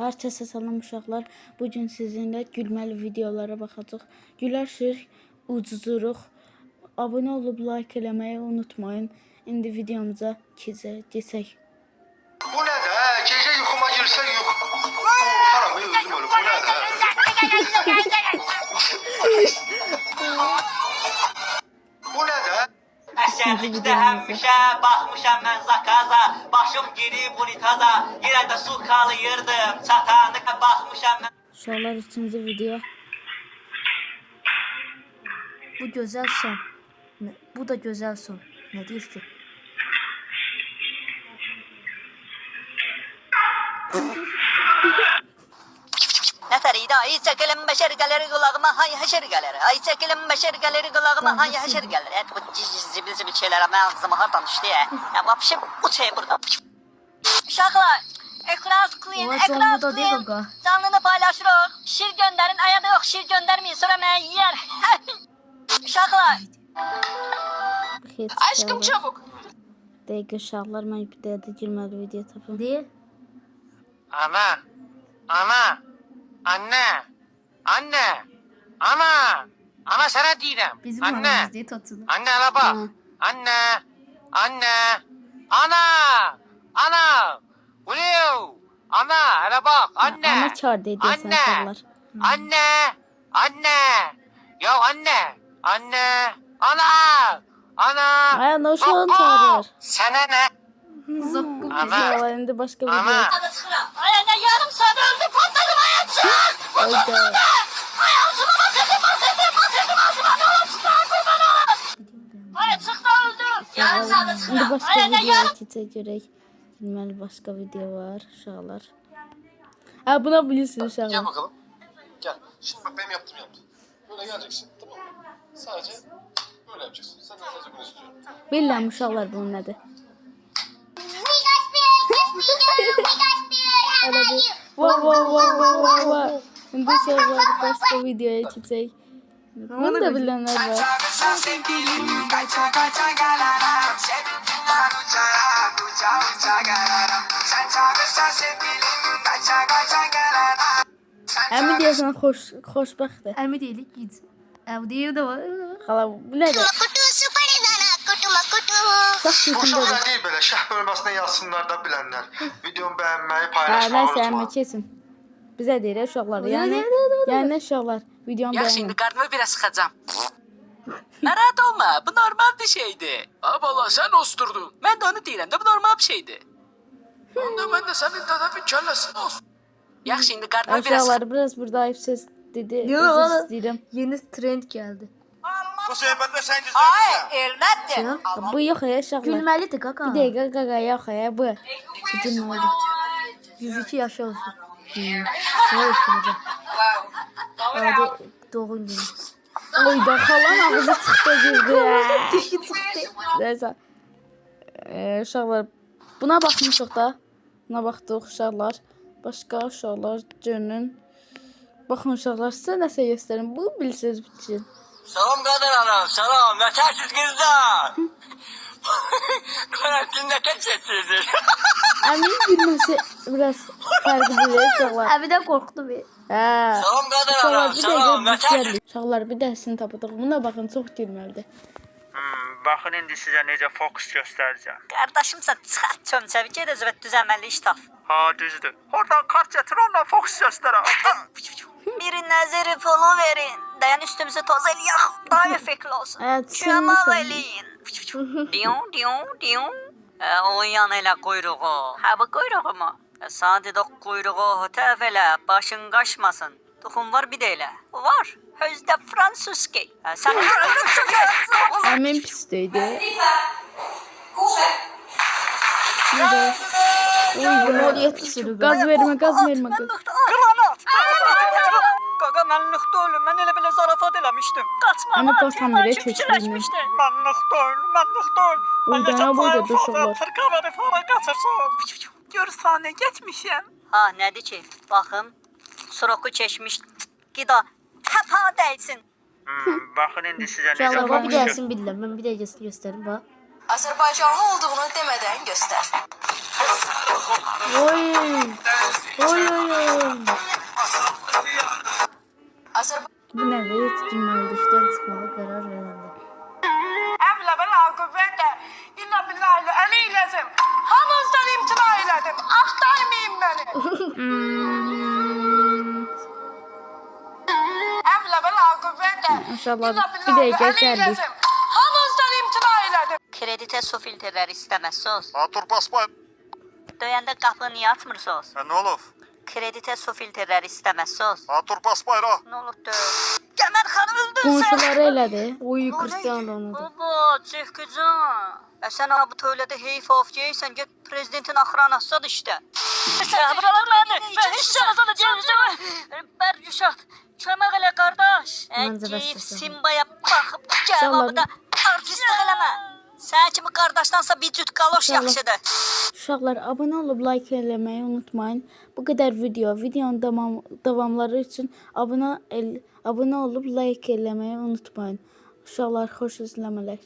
Hər kəsə salam uşaqlar. Bugün sizinlə gülməli videolara baxacağıq. Gülərsək, ucuzuruq. Abunə olub like eləməyi unutmayın. İndi videomuza keçək. Bu nədir? Gecə yuxuma girsək qorxaram özüm ölüm. Bu nədir? Bu nədir? Əsgərlikdə həmişə baxmışam mən zakaza, başım girib unitaza, yenə də su qalıyırdım, çatanı baxmışam mən. Uşaqlar ikinci video. Bu güzel son. Bu da güzel son. Ne diyor ki? Nəfəriydi, ay çəkilin məşərqələri qulağıma, hay həşərqələri, ay çəkilin məşərqələri qulağıma, hay həşərqələri. Bu zibil şeylərə mən ağzıma hardan düşdü ya? Ya vapşi bu şey burada. Uşaqlar, ekran tıklayın, ekran tıklayın. Canlını paylaşırıq. Şir gönderin, ayada yok şir göndermeyin, sonra mən yer. Uşaqlar. Aşkım çabuk. Dəqiqə uşaqlar, mən bir də gülməli video tapım. Değil. Ana, anne, ana sana deyirəm. Bizim Anne, anamız diye tatlı. anne hele bak. Ha. Anne, ana, uluyor. Ana hele bak, anne. Ana kar deyirsən uşaqlar. Anne, ya anne, ana. Ay, ana uşağın çağırır. Sana ne? Zokku. Uşaqlar, indi başqa video. Ana. Ay ne yarım saat öldü patladım hayatım. Haydi. Hayatımı batırdım ağzıma ne olur çıkar kurban olam. Ay çıktı öldü. Yarım saat çıktı. İndi başqa videoya keçək görək. Gülməli başqa video var uşaqlar. Ha, buna bilirsiniz Gel uşaqlar. bakalım. Gel. Şimdi bak benim yaptım. Böyle geleceksin. Tamam mı? Sadece böyle yapacaksın. Sen de sadece bunu istiyorum. Bilirəm uşaqlar bu nədir. Hələ bir va. İndi uşaqlar başqa videoya keçək. Bunu da bilənlər var. Əmi deyəsən xoşbəxtdir. Elmi değilik git. Bu değil de var. Xala, bu nədir? Uşaq Bu keyfindədir. uşaqlar değil böyle. Şah bölməsindən yazsınlar da bilənlər. Videomu bəyənməyi, Hə, paylaşmağı nəsə, əmi unutma. kesin. Bizə deyir uşaqlar. Yəni uşaqlar, videomu Ya şimdi bəyənin. karnımı biraz sıkacağım. Narahat olma, bu normal bir şeydi. Abala sen osturdun. Ben de onu deyirəm də, bu normal bir şeydi. Onda ben de senin tarafın kellesini osturdum. Ya şimdi karnımı biraz Uşaqlar, biraz burada ayıp söz dedi. Yo, Özür valla. istəyirəm. Yeni trend geldi. Bu söhbətdə sən Ay elbette. Bu yox ya uşaqlar. Gülmelidir kaka. Bir dəqiqə qaqa yox ya bu. Gülməli. 102 yaş olsun. Ne yapacağım? Hadi doğum günü. Oy da xalan ağzı çıxdı girdi. Dişi çıktı. Nəysə. Uşaqlar, buna baxmışıq da. Buna baxdıq uşaqlar. Başqa uşaqlar görünün. Baxın uşaqlar, sizə nəsə göstərim. Bu bilirsiniz bütün. Salam Kadir Hanım, salam. Yetersiz kızlar. Karantinle geçeceksiniz. Əmin gülməsi biraz fərqlidir uşaqlar. Abi de korktu bir. Hə. Salam Kadir Uşaqlar, Hanım, bir salam. dəqiqə Yetersiz. biz uşaqlar, bir dəhsini tapdıq. Buna baxın, çox gülməlidir. Bakın indi sizə necə fokus göstərəcəm. Kardeşimse çıkart çömçevi, gel özüvet düzenmeli iş tap. Ha düzdür. Oradan kart getir, onunla fokus göstərəm. Bir nazarı polo verin. Dayan üstümüze toz eləyək, daha effektli olsun. Evet, Çömal sinirlisən. eləyin. Diyon. O yan elə quyruğu. Ha bu quyruğu mu? Sadə quyruğu hötəf elə, başın qaşmasın. Toxum var bir də elə. Var. Özdə fransuski. Sən Əmin pisdəydi. Nədə? Oy, Oraya sürü. Gaz vermə. Granat. Qaqa mən nıxta ölüm. Mən elə belə zarafat eləmişdim. Qaçma. Amma qorxan biri köçürünü. Mən nıxta ölüm. Oy, dana boyda duşuqlar. Fırqaları fara qaçırsın. Görsane geçmişim. Ha nədir ki? Baxım. Suroku keçmiş. Qida. Təpa dəysin. Bakın indi sizə necə Uşaqlar, Baba bir fokus gelsin bildim. Ben bir de göstereyim bak. Azərbaycanlı olduğunu demədən göstər. Oy. yenə də yetkinlikdən çıxmağa qərar verəndə. Əvvəla və qüvvətə illə billahi əleyləzim. Hamınızdan imtina elədim. Axtarmayın məni. Əvvəla və qüvvətə İnşallah illə bir billahi dəqiqə gəldik. əleyləzim. Hamınızdan imtina elədim. Kreditə su filtrləri istəməzsiniz. Atur basma. Döyəndə qapını niyə açmırsınız? Ne olur? Kreditə su filtrləri istəməzsiniz. Atur basmayın ha. Nə olub döy? Qəmər xanım öldün sən. Qonşuları elədi. Oy, Cristiano Ronaldo. Baba, çəkəcəm. Sən ha bu tövlədə heyf of geysən, get prezidentin axranasıdır işte. Buralar məndə. Mən heç şahsana gələcəm. Bərgüşat, kömək elə qardaş. Məncə Geyib bəs Simbaya baxıb cavabı da artistlik eləmə. Sən kimi qardaşdansa bir cüt qaloş İnşallah. yaxşıdır. Uşaqlar, abunə olub like eləməyi unutmayın. Bu qədər videonun davamları üçün abunə olub like eləməyi unutmayın. Uşaqlar, xoş izləmələr.